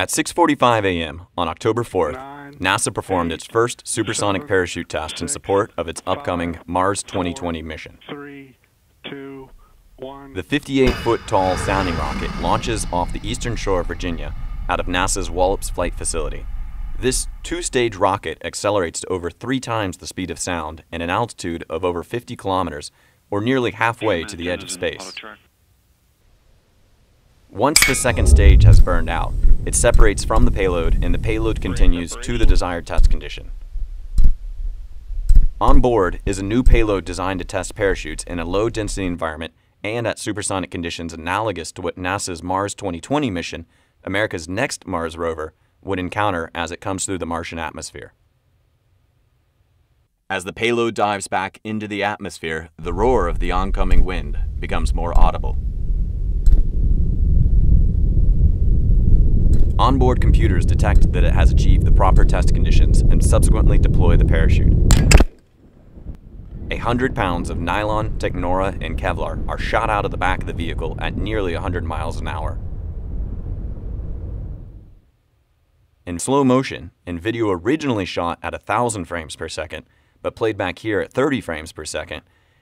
At 6:45 a.m. on October 4th, NASA performed its first supersonic parachute test in support of its upcoming Mars 2020 mission. The 58-foot-tall sounding rocket launches off the eastern shore of Virginia out of NASA's Wallops flight facility. This two-stage rocket accelerates to over 3 times the speed of sound at an altitude of over 50 kilometers, or nearly halfway to the edge of space. Once the second stage has burned out, it separates from the payload and the payload continues to the desired test condition. On board is a new payload designed to test parachutes in a low-density environment and at supersonic conditions analogous to what NASA's Mars 2020 mission, America's next Mars rover, would encounter as it comes through the Martian atmosphere. As the payload dives back into the atmosphere, the roar of the oncoming wind becomes more audible. Onboard computers detect that it has achieved the proper test conditions and subsequently deploy the parachute. 100 pounds of nylon, Technora, and Kevlar are shot out of the back of the vehicle at nearly 100 miles an hour. In slow motion, and video originally shot at 1,000 frames per second, but played back here at 30 frames per second,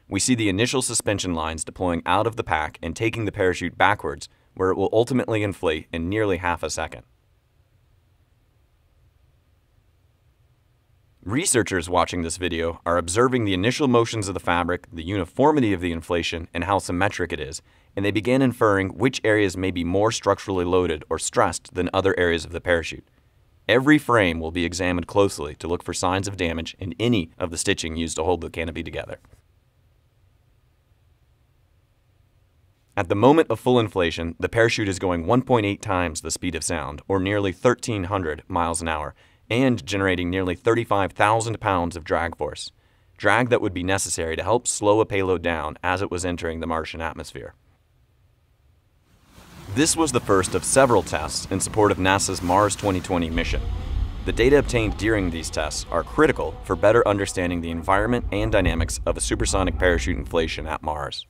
we see the initial suspension lines deploying out of the pack and taking the parachute backwards, where it will ultimately inflate in nearly half a second. Researchers watching this video are observing the initial motions of the fabric, the uniformity of the inflation, and how symmetric it is, and they begin inferring which areas may be more structurally loaded or stressed than other areas of the parachute. Every frame will be examined closely to look for signs of damage in any of the stitching used to hold the canopy together. At the moment of full inflation, the parachute is going 1.8 times the speed of sound, or nearly 1,300 miles an hour, and generating nearly 35,000 pounds of drag force, drag that would be necessary to help slow a payload down as it was entering the Martian atmosphere. This was the first of several tests in support of NASA's Mars 2020 mission. The data obtained during these tests are critical for better understanding the environment and dynamics of a supersonic parachute inflation at Mars.